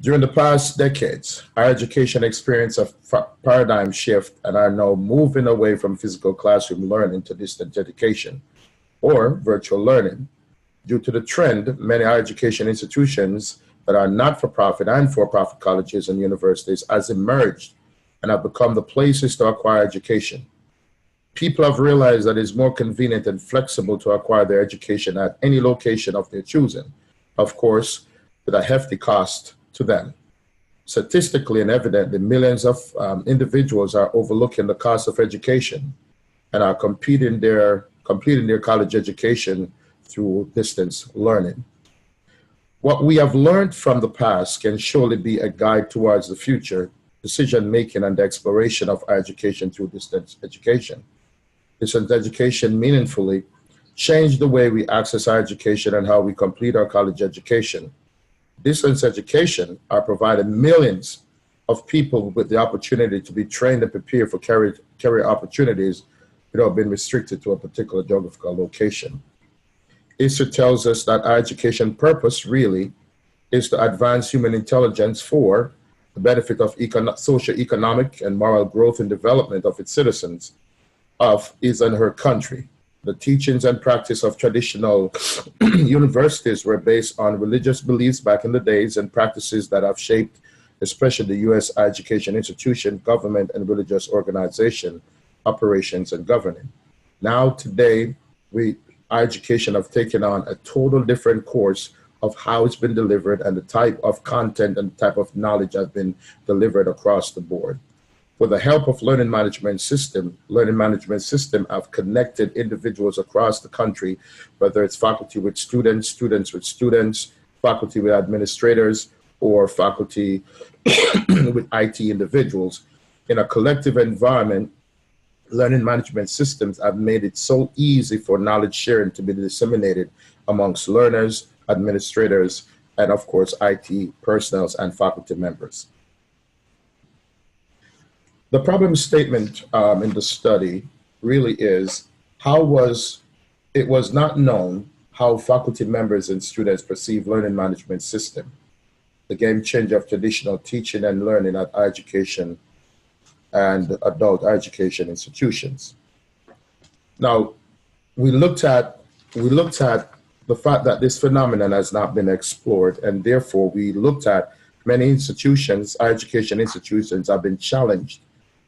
During the past decades, our education experienced a paradigm shift and are now moving away from physical classroom learning to distance education or virtual learning. Due to the trend, many higher education institutions that are not-for-profit and for-profit colleges and universities has emerged and have become the places to acquire education. People have realized that it's more convenient and flexible to acquire their education at any location of their choosing, of course, with a hefty cost to them. Statistically and evidently, millions of individuals are overlooking the cost of education and are completing their college education through distance learning. What we have learned from the past can surely be a guide towards the future decision-making and the exploration of our education through distance education. Distance education meaningfully changed the way we access our education and how we complete our college education. Distance education are providing millions of people with the opportunity to be trained and prepared for career opportunities without being restricted to a particular geographical location. History tells us that our education purpose really is to advance human intelligence for the benefit of social, economic, and moral growth and development of its citizens, of his and her country. The teachings and practice of traditional universities were based on religious beliefs back in the days and practices that have shaped especially the U.S. education institution, government, and religious organization, operations, and governing. Now, today, our education have taken on a total different course of how it's been delivered and the type of content and type of knowledge have been delivered across the board. With the help of learning management system have connected individuals across the country, whether it's faculty with students, students with students, faculty with administrators, or faculty with IT individuals. In a collective environment, learning management systems have made it so easy for knowledge sharing to be disseminated amongst learners, administrators, and of course, IT personnel and faculty members. The problem statement in the study really is it was not known how faculty members and students perceive learning management system, the game changer of traditional teaching and learning at higher education and adult education institutions. Now, we looked at the fact that this phenomenon has not been explored, and therefore we looked at many institutions, higher education institutions have been challenged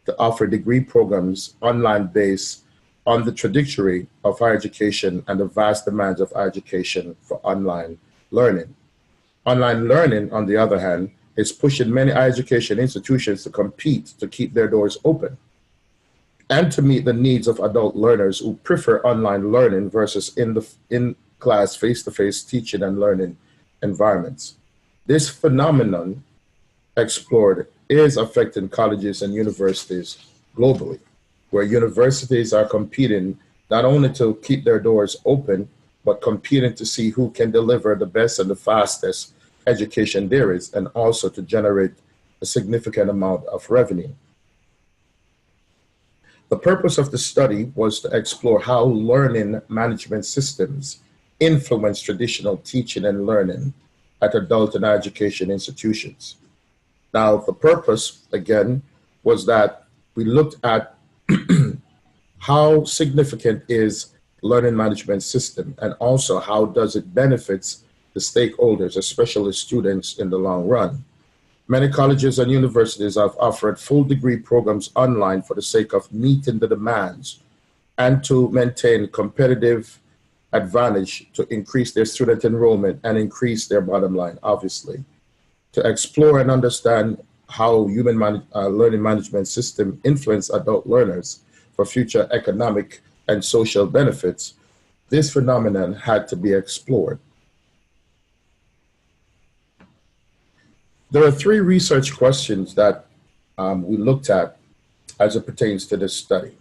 to offer degree programs online based on the trajectory of higher education and the vast demands of higher education for online learning. Online learning, on the other hand, is pushing many higher education institutions to compete to keep their doors open and to meet the needs of adult learners who prefer online learning versus in-class, face-to-face teaching and learning environments. This phenomenon explored is affecting colleges and universities globally, where universities are competing not only to keep their doors open, but competing to see who can deliver the best and the fastest education there is, and also to generate a significant amount of revenue. The purpose of the study was to explore how learning management systems influence traditional teaching and learning at adult and education institutions. Now, the purpose, again, was that we looked at how significant is learning management system and also how does it benefits the stakeholders, especially students in the long run. Many colleges and universities have offered full degree programs online for the sake of meeting the demands and to maintain competitive advantage to increase their student enrollment and increase their bottom line, obviously. To explore and understand how learning management system influence adult learners for future economic and social benefits, this phenomenon had to be explored. There are three research questions that we looked at as it pertains to this study.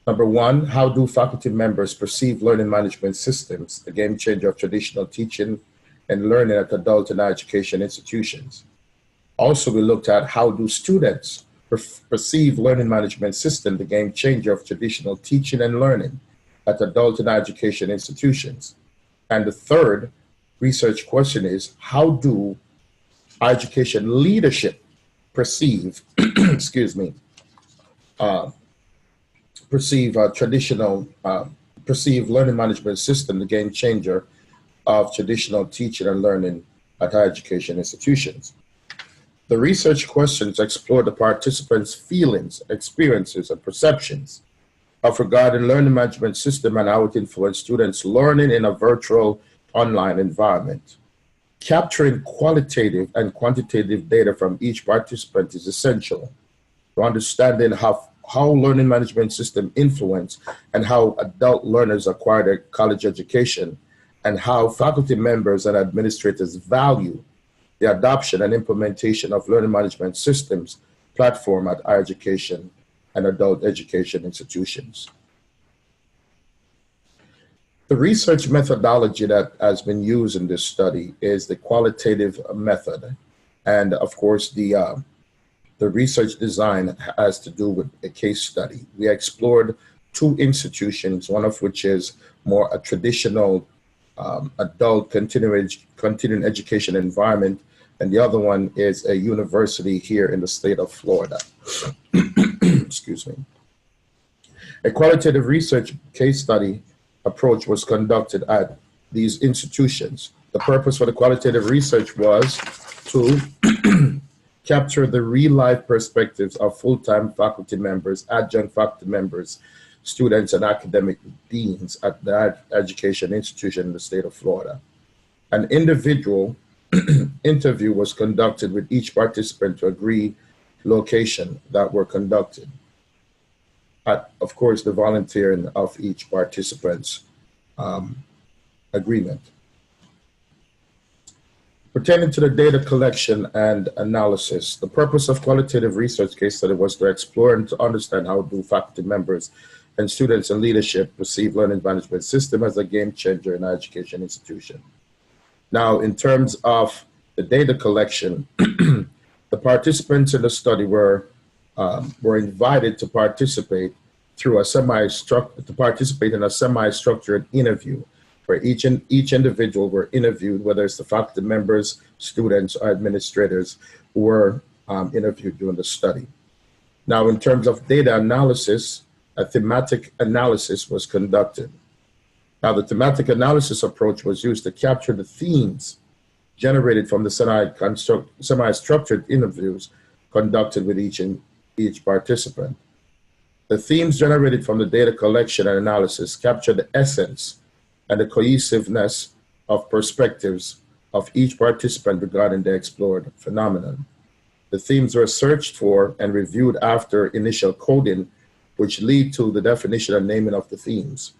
Number one, how do faculty members perceive learning management systems, the game changer of traditional teaching and learning at adult and education institutions? Also, we looked at how do students perceive learning management system, the game changer of traditional teaching and learning at adult and education institutions. And the third research question is, how do higher education leadership perceive, excuse me, perceive perceive learning management system, the game changer of traditional teaching and learning at higher education institutions. The research questions explore the participants' feelings, experiences, and perceptions of regarding learning management system and how it influences students' learning in a virtual online environment. Capturing qualitative and quantitative data from each participant is essential to understanding how learning management system influence and how adult learners acquire their college education, and how faculty members and administrators value the adoption and implementation of learning management systems platform at higher education and adult education institutions. The research methodology that has been used in this study is the qualitative method. And of course, the research design has to do with a case study. We explored two institutions, one of which is more a traditional adult continuing education environment, and the other one is a university here in the state of Florida. Excuse me. A qualitative research case study approach was conducted at these institutions. The purpose for the qualitative research was to capture the real-life perspectives of full-time faculty members, adjunct faculty members, students, and academic deans at the education institution in the state of Florida. An individual interview was conducted with each participant to agree location that were conducted. At, of course, the volunteering of each participant's agreement. Pertaining to the data collection and analysis, the purpose of qualitative research case study was to explore and to understand how do faculty members and students in leadership perceive learning management system as a game changer in our education institution. Now, in terms of the data collection, the participants in the study were invited to participate in a semi-structured interview where each individual were interviewed, whether it's the faculty members, students, or administrators who were interviewed during the study. Now, in terms of data analysis, a thematic analysis was conducted. Now, the thematic analysis approach was used to capture the themes generated from the semi-structured interviews conducted with each participant. The themes generated from the data collection and analysis capture the essence and the cohesiveness of perspectives of each participant regarding the explored phenomenon. The themes were searched for and reviewed after initial coding, which lead to the definition and naming of the themes.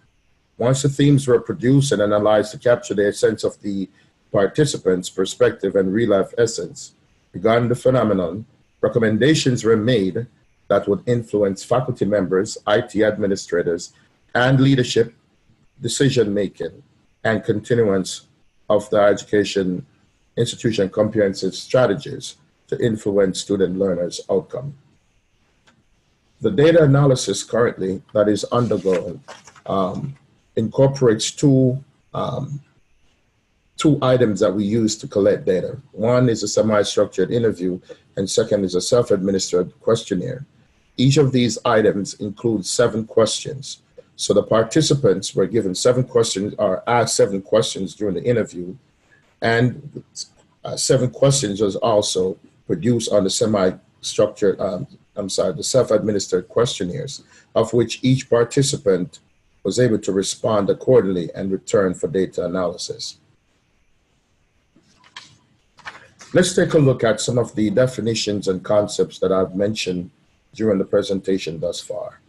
Once the themes were produced and analyzed to capture the essence of the participants' perspective and real-life essence regarding the phenomenon, recommendations were made that would influence faculty members, IT administrators, and leadership decision-making and continuance of the education institution comprehensive strategies to influence student learners' outcome. The data analysis currently that is undergoing incorporates two items that we use to collect data. One is a semi-structured interview, and second is a self-administered questionnaire. Each of these items includes 7 questions. So the participants were given 7 questions, or asked 7 questions during the interview, and 7 questions was also produced on the semi-structured, the self-administered questionnaires, of which each participant was able to respond accordingly and return for data analysis. Let's take a look at some of the definitions and concepts that I've mentioned during the presentation thus far.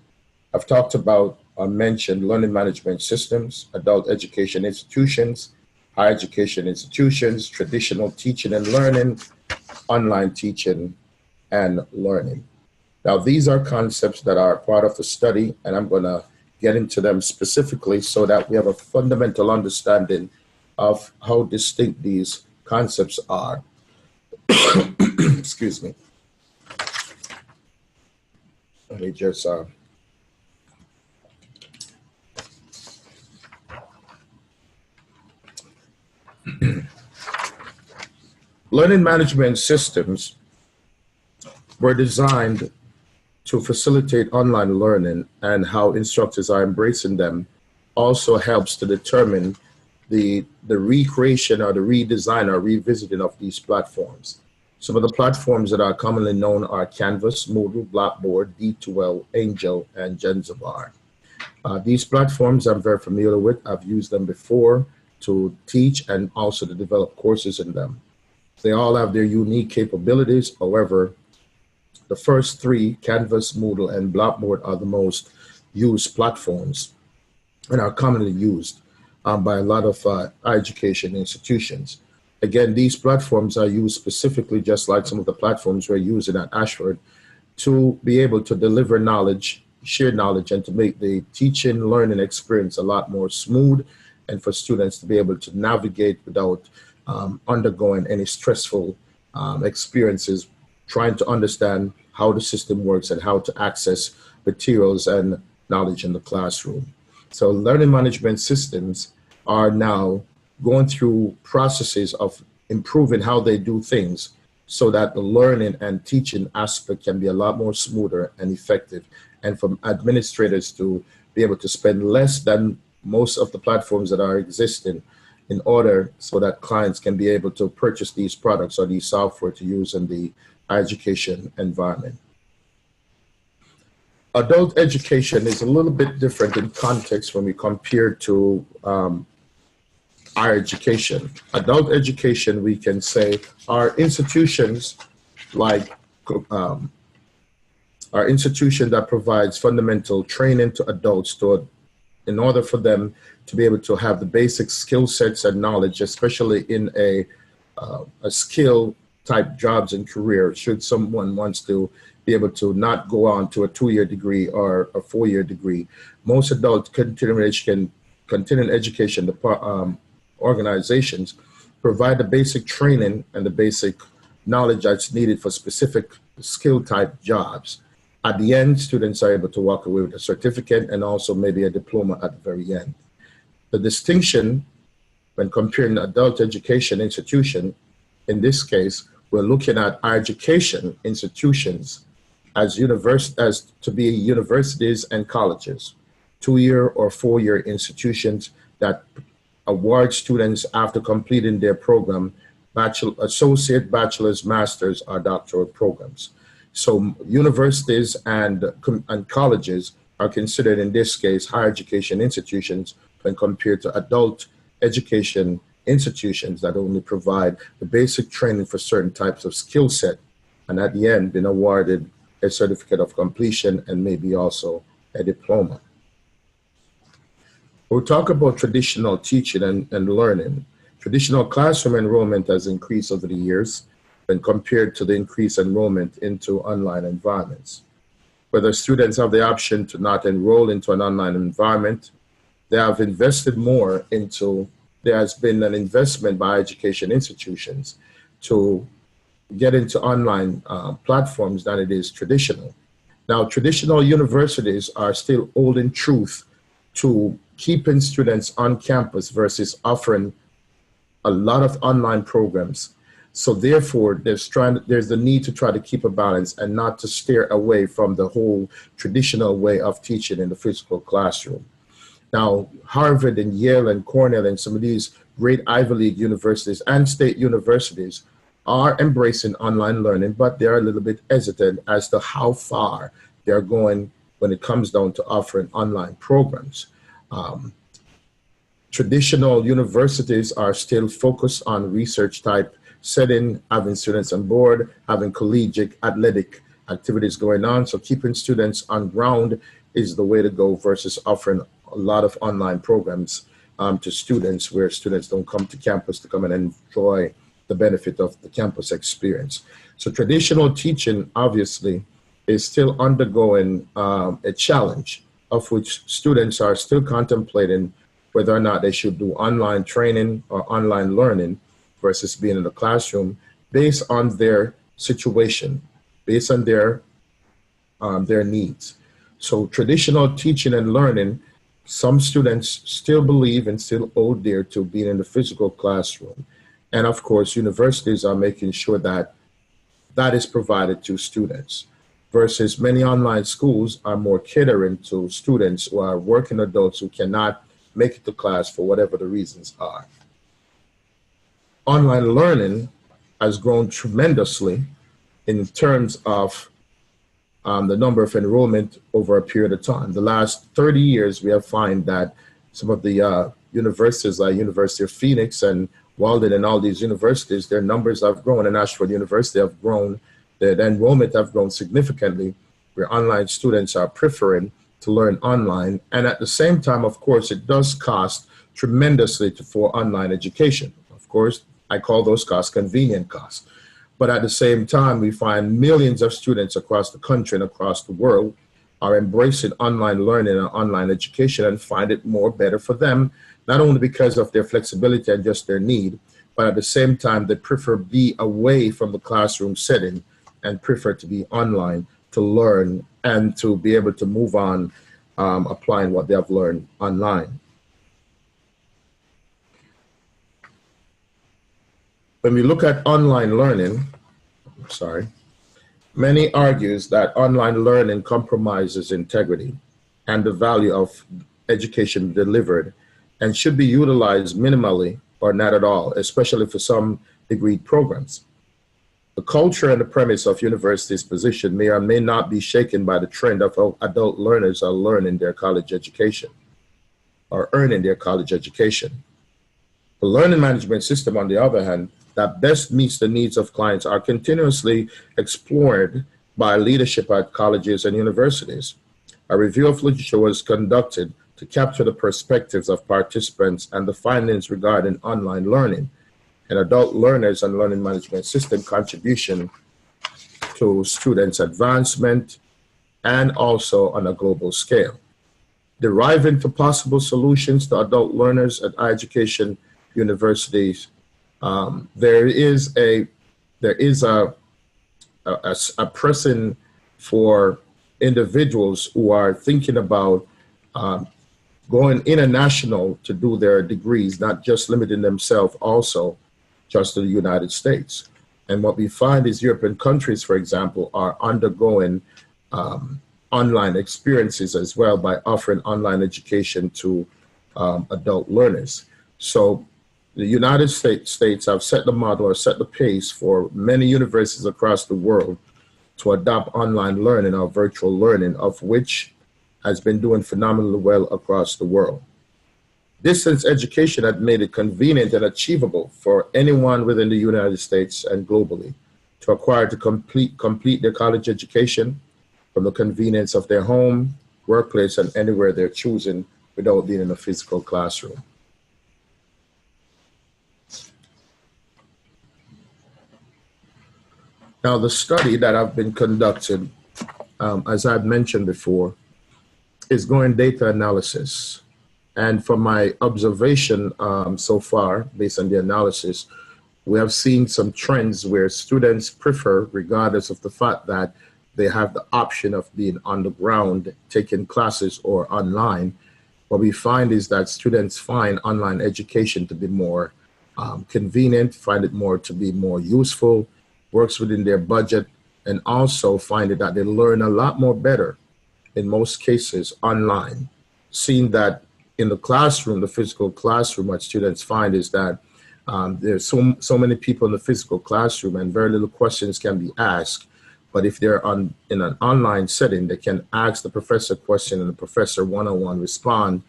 I've talked about or mentioned learning management systems, adult education institutions, higher education institutions, traditional teaching and learning, online teaching and learning. Now, these are concepts that are part of the study, and I'm going to get into them specifically so that we have a fundamental understanding of how distinct these concepts are. Excuse me. Let me just Learning management systems were designed to facilitate online learning, and how instructors are embracing them also helps to determine the recreation or the redesign or revisiting of these platforms. Some of the platforms that are commonly known are Canvas, Moodle, Blackboard, D2L, Angel, and Genzabar. These platforms I'm very familiar with. I've used them before to teach and also to develop courses in them. They all have their unique capabilities. However, the first three, Canvas, Moodle, and Blackboard, are the most used platforms and are commonly used by a lot of higher education institutions. Again, these platforms are used specifically, just like some of the platforms we're using at Ashford, to be able to deliver knowledge, share knowledge, and to make the teaching learning experience a lot more smooth, and for students to be able to navigate without undergoing any stressful experiences, trying to understand how the system works and how to access materials and knowledge in the classroom. So learning management systems are now going through processes of improving how they do things so that the learning and teaching aspect can be a lot more smoother and effective, and for administrators to be able to spend less than most of the platforms that are existing in order so that clients can be able to purchase these products or these software to use in the education environment. Adult education is a little bit different in context when we compare to higher education. Adult education, we can say, are institutions like our institution that provides fundamental training to adults in order for them to be able to have the basic skill sets and knowledge, especially in a skill type jobs and career, should someone wants to be able to not go on to a 2-year degree or a 4-year degree. Most adult continuing education organizations provide the basic training and the basic knowledge that's needed for specific skill type jobs. At the end, students are able to walk away with a certificate and also maybe a diploma at the very end. The distinction when comparing adult education institution, in this case, we're looking at higher education institutions as to be universities and colleges, 2-year or 4-year institutions that award students after completing their program, associate, bachelor's, master's, or doctoral programs. So universities and colleges are considered, in this case, higher education institutions when compared to adult education institutions that only provide the basic training for certain types of skill set, and at the end been awarded a certificate of completion and maybe also a diploma. We'll talk about traditional teaching and learning. Traditional classroom enrollment has increased over the years when compared to the increased enrollment into online environments. Whether students have the option to not enroll into an online environment, they have invested more into, there has been an investment by education institutions to get into online platforms than it is traditional. Now, traditional universities are still holding truth to keeping students on campus versus offering a lot of online programs. So therefore, there's the need to try to keep a balance and not to steer away from the whole traditional way of teaching in the physical classroom. Now, Harvard and Yale and Cornell and some of these great Ivy League universities and state universities are embracing online learning, but they're a little bit hesitant as to how far they're going when it comes down to offering online programs. Traditional universities are still focused on research type setting, having students on board, having collegiate athletic activities going on. So keeping students on ground is the way to go versus offering a lot of online programs to students where students don't come to campus to come and enjoy the benefit of the campus experience. So traditional teaching obviously is still undergoing a challenge of which students are still contemplating whether or not they should do online training or online learning versus being in the classroom based on their situation, based on their needs. So traditional teaching and learning, some students still believe and still hold dear to being in the physical classroom. And of course, universities are making sure that that is provided to students, versus many online schools are more catering to students who are working adults who cannot make it to class for whatever the reasons are. Online learning has grown tremendously in terms of the number of enrollment over a period of time. The last 30 years, we have found that some of the universities like University of Phoenix and Walden and all these universities, their numbers have grown, and Ashford University have grown, the enrollment have grown significantly, where online students are preferring to learn online. And at the same time, of course, it does cost tremendously for online education. Of course, I call those costs convenient costs. But at the same time, we find millions of students across the country and across the world are embracing online learning and online education and find it more better for them, not only because of their flexibility and just their need, but at the same time, they prefer be away from the classroom setting and prefer to be online to learn and to be able to move on applying what they have learned online. When we look at online learning, many argues that online learning compromises integrity and the value of education delivered and should be utilized minimally or not at all, especially for some degree programs. The culture and the premise of universities' position may or may not be shaken by the trend of how adult learners are learning their college education or earning their college education. The learning management system, on the other hand, that best meets the needs of clients are continuously explored by leadership at colleges and universities. A review of literature was conducted to capture the perspectives of participants and the findings regarding online learning and adult learners and learning management system contribution to students' advancement and also on a global scale. Deriving to possible solutions to adult learners at higher education universities, there is a pressing for individuals who are thinking about going international to do their degrees, not just limiting themselves also just to the United States. And what we find is European countries, for example, are undergoing online experiences as well by offering online education to adult learners. So the United States have set the model or set the pace for many universities across the world to adopt online learning or virtual learning, of which has been doing phenomenally well across the world. Distance education had made it convenient and achievable for anyone within the United States and globally to acquire to complete their college education from the convenience of their home, workplace, and anywhere they're choosing without being in a physical classroom. Now, the study that I've been conducted, as I've mentioned before, is going data analysis. And from my observation so far, based on the analysis, we have seen some trends where students prefer, regardless of the fact that they have the option of being on the ground, taking classes or online. What we find is that students find online education to be more convenient, find it more to be more useful, works within their budget, and also find it that they learn a lot more better in most cases online. Seeing that in the classroom, the physical classroom, what students find is that there's so many people in the physical classroom and very little questions can be asked. But if they're in an online setting, they can ask the professor a question and the professor one-on-one respond.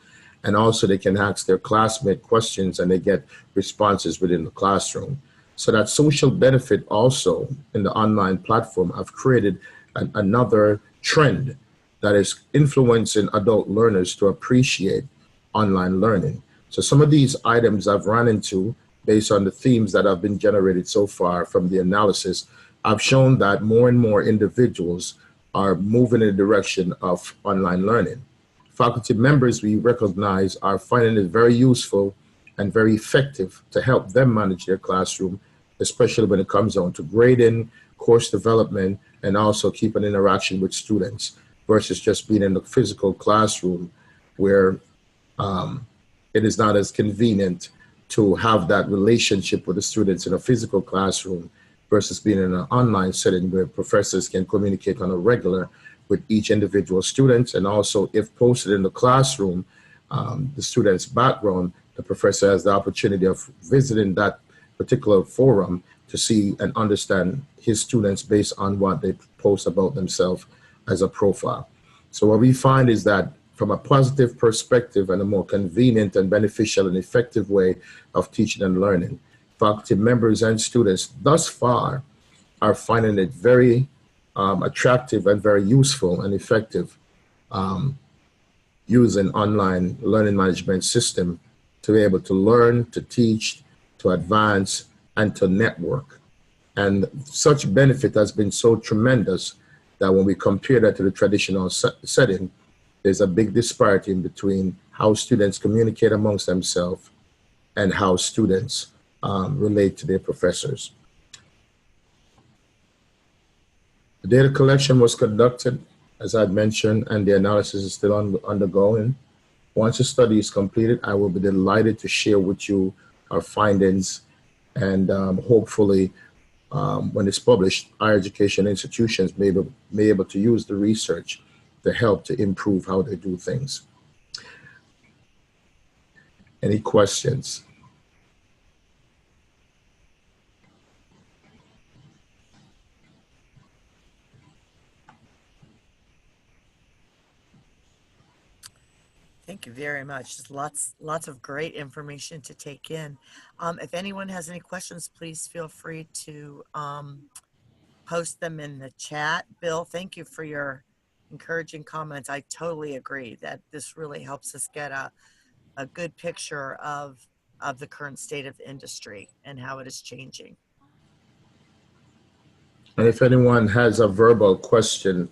And also they can ask their classmate questions and they get responses within the classroom. So that social benefit also in the online platform have created another trend that is influencing adult learners to appreciate online learning. So some of these items I've run into based on the themes that have been generated so far from the analysis, I've shown that more and more individuals are moving in the direction of online learning. Faculty members we recognize are finding it very useful and very effective to help them manage their classroom, especially when it comes down to grading, course development, and also keep an interaction with students versus just being in the physical classroom where it is not as convenient to have that relationship with the students in a physical classroom versus being in an online setting where professors can communicate on a regular with each individual student. And also, if posted in the classroom, the student's background, the professor has the opportunity of visiting that particular forum to see and understand his students based on what they post about themselves as a profile. So what we find is that from a positive perspective and a more convenient and beneficial and effective way of teaching and learning, faculty members and students thus far are finding it very attractive and very useful and effective using online learning management system to be able to learn, to teach, to advance, and to network. And such benefit has been so tremendous that when we compare that to the traditional setting, there's a big disparity in between how students communicate amongst themselves and how students relate to their professors. The data collection was conducted, as I'd mentioned, and the analysis is still undergoing. Once the study is completed, I will be delighted to share with you our findings, and hopefully when it's published, higher education institutions may be able to use the research to help to improve how they do things. Any questions? Thank you very much. Just lots of great information to take in. If anyone has any questions, please feel free to post them in the chat. Bill, thank you for your encouraging comments. I totally agree that this really helps us get a good picture of the current state of the industry and how it is changing. And if anyone has a verbal question,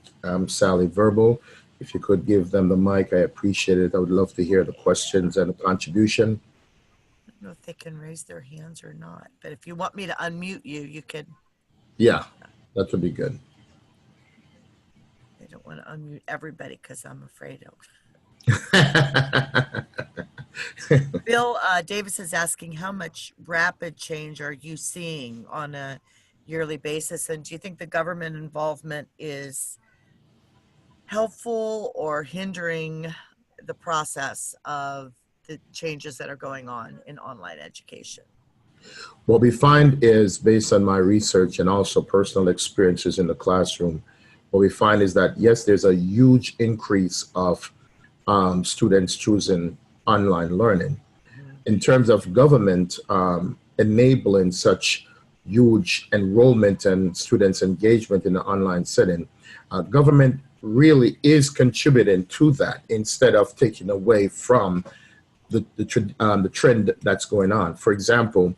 Sally, verbal, if you could give them the mic, I appreciate it. I would love to hear the questions and the contribution. I don't know if they can raise their hands or not, but if you want me to unmute you, you could. Yeah, that would be good. I don't want to unmute everybody because I'm afraid of. Bill Davis is asking, how much rapid change are you seeing on a yearly basis? And do you think the government involvement is helpful or hindering the process of the changes that are going on in online education? What we find is, based on my research and also personal experiences in the classroom, what we find is that, yes, there's a huge increase of students choosing online learning. In terms of government enabling such huge enrollment and students' engagement in the online setting, government really is contributing to that instead of taking away from the trend that's going on. For example,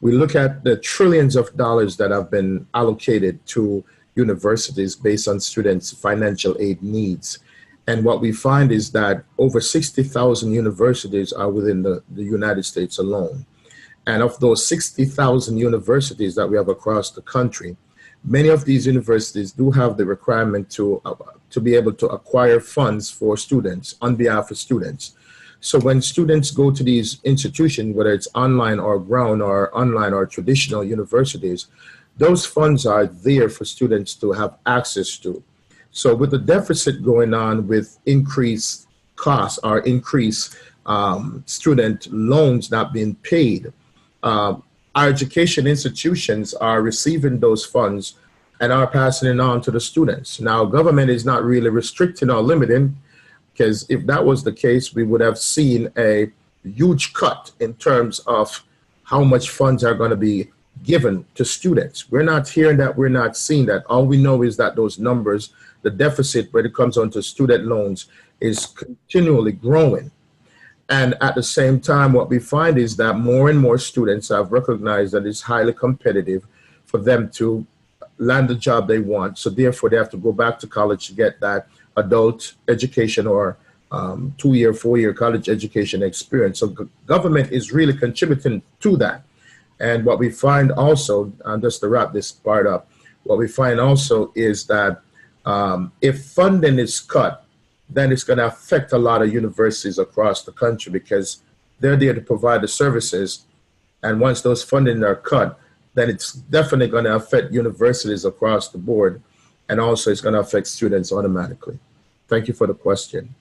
we look at the trillions of dollars that have been allocated to universities based on students' financial aid needs. And what we find is that over 60,000 universities are within the United States alone. And of those 60,000 universities that we have across the country, many of these universities do have the requirement to be able to acquire funds for students on behalf of students. So when students go to these institutions, whether it's online or ground or online or traditional universities, those funds are there for students to have access to. So with the deficit going on with increased costs or increased student loans not being paid, our education institutions are receiving those funds and are passing it on to the students. Now, government is not really restricting or limiting, because if that was the case, we would have seen a huge cut in terms of how much funds are going to be given to students. We're not hearing that, we're not seeing that. All we know is that those numbers, the deficit when it comes onto student loans, is continually growing. And at the same time, what we find is that more and more students have recognized that it's highly competitive for them to land the job they want. So therefore, they have to go back to college to get that adult education or 2-year, 4-year college education experience. So government is really contributing to that. And what we find also, just to wrap this part up, what we find also is that if funding is cut, then it's going to affect a lot of universities across the country because they're there to provide the services And once those funding are cut, then it's definitely going to affect universities across the board. And also it's going to affect students automatically. Thank you for the question.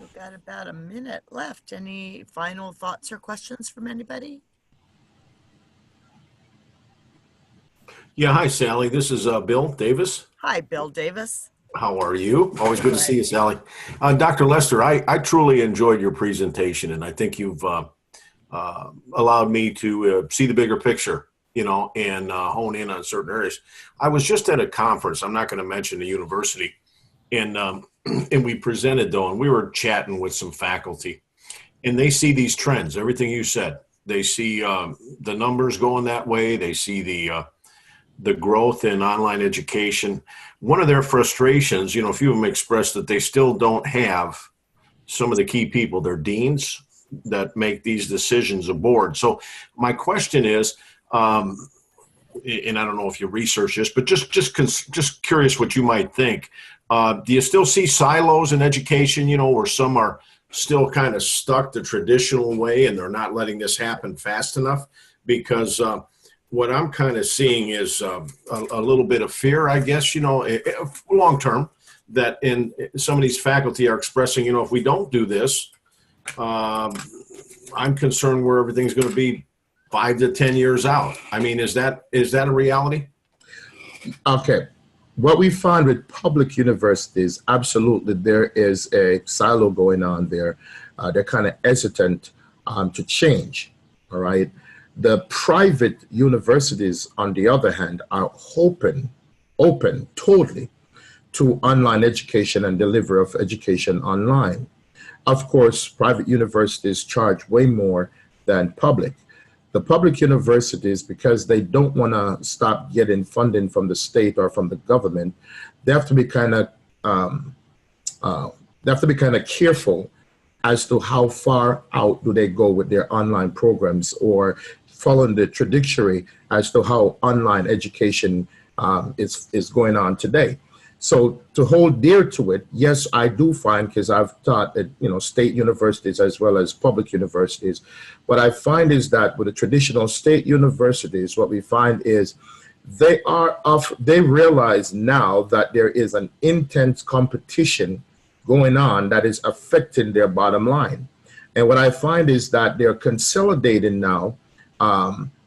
We've got about a minute left. Any final thoughts or questions from anybody? Yeah, hi, Sally. This is Bill Davis. Hi, Bill Davis. How are you? Always good to see you, Sally. Dr. Lester, I truly enjoyed your presentation, and I think you've allowed me to see the bigger picture, and hone in on certain areas. I was just at a conference. I'm not going to mention the university, and we presented, though, and we were chatting with some faculty, and they see these trends, everything you said. They see the numbers going that way. They see the growth in online education. One of their frustrations, a few of them expressed that they still don't have some of the key people, their deans, that make these decisions aboard. So my question is, and I don't know if you research this, but just curious what you might think. Do you still see silos in education, where some are still kind of stuck the traditional way and they're not letting this happen fast enough? Because what I'm kind of seeing is a little bit of fear, I guess, long term, that in some of these faculty are expressing, if we don't do this, I'm concerned where everything's going to be 5 to 10 years out. I mean, is that a reality? Okay. What we found with public universities, absolutely, there is a silo going on there. They're kind of hesitant to change, all right? The private universities, on the other hand, are open totally to online education and delivery of education online. Of course, private universities charge way more than public. The public universities, because they don't want to stop getting funding from the state or from the government, they have to be kind of careful as to how far out do they go with their online programs, or following the trajectory as to how online education is going on today. So to hold dear to it, yes, I do find, because I've taught at state universities as well as public universities, what I find is that with the traditional state universities, what we find is they realize now that there is an intense competition going on that is affecting their bottom line. And what I find is that they're consolidating now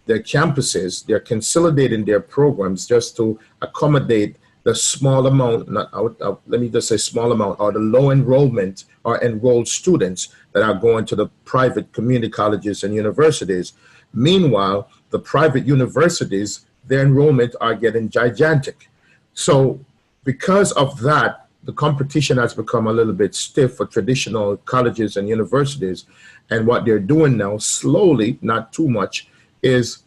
their campuses, they're consolidating their programs just to accommodate the small amount, let me just say small amount, or the low enrollment or enrolled students that are going to the private community colleges and universities. Meanwhile, the private universities, their enrollment are getting gigantic. So because of that, the competition has become a little bit stiff for traditional colleges and universities. And what they're doing now, slowly, not too much, is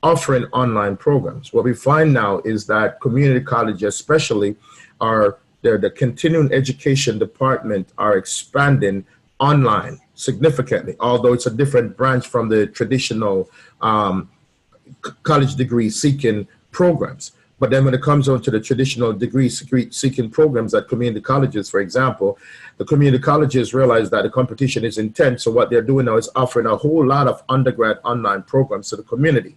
offering online programs. What we find now is that community colleges especially the continuing education department are expanding online significantly, although it's a different branch from the traditional college degree seeking programs. But then when it comes on to the traditional degree seeking programs at community colleges, for example, the community colleges realize that the competition is intense. So what they're doing now is offering a whole lot of undergrad online programs to the community.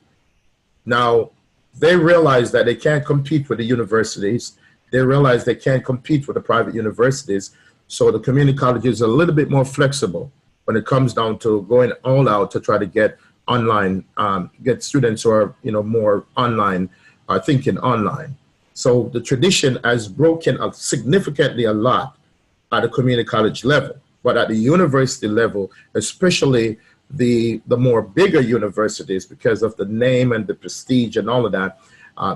Now, they realize that they can't compete with the universities. They realize they can't compete with the private universities. So the community colleges are a little bit more flexible when it comes down to going all out to try to get online, get students who are more online, thinking online. So the tradition has broken up significantly a lot at the community college level, but at the university level, especially the more bigger universities, because of the name and the prestige and all of that,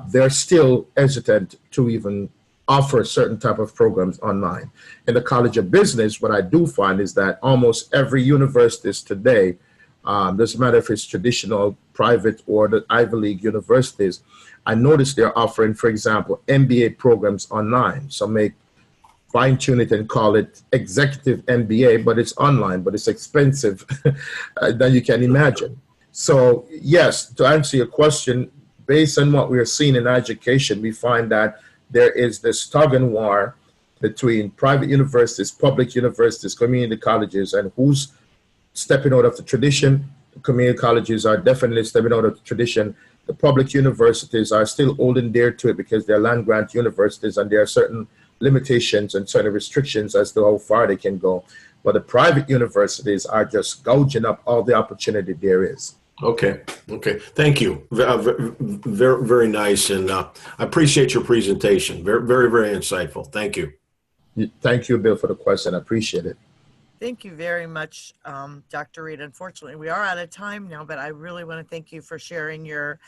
they're still hesitant to even offer certain type of programs online. In the College of Business, what I do find is that almost every university today, doesn't matter if it's traditional, private, or the Ivy League universities, I noticed they're offering, for example, MBA programs online. So may fine-tune it and call it executive MBA, but it's online, but it's expensive than you can imagine. So yes, to answer your question, based on what we're seeing in education, we find that there is this tug and war between private universities, public universities, community colleges, and who's stepping out of the tradition. The community colleges are definitely stepping out of the tradition. The public universities are still holding dear to it because they're land grant universities and there are certain limitations and certain restrictions as to how far they can go. But the private universities are just gouging up all the opportunity there is. Okay. Thank you. Very, very nice. And I appreciate your presentation. Very, very, very insightful. Thank you. Thank you, Bill, for the question. I appreciate it. Thank you very much, Dr. Reid. Unfortunately, we are out of time now, but I really want to thank you for sharing your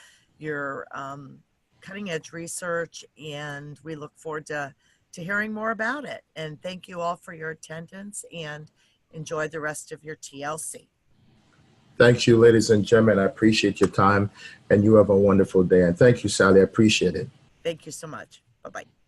cutting edge research, and we look forward to hearing more about it. And thank you all for your attendance, and enjoy the rest of your TLC. Thank you, ladies and gentlemen. I appreciate your time, and you have a wonderful day. And thank you, Sally. I appreciate it. Thank you so much. Bye-bye.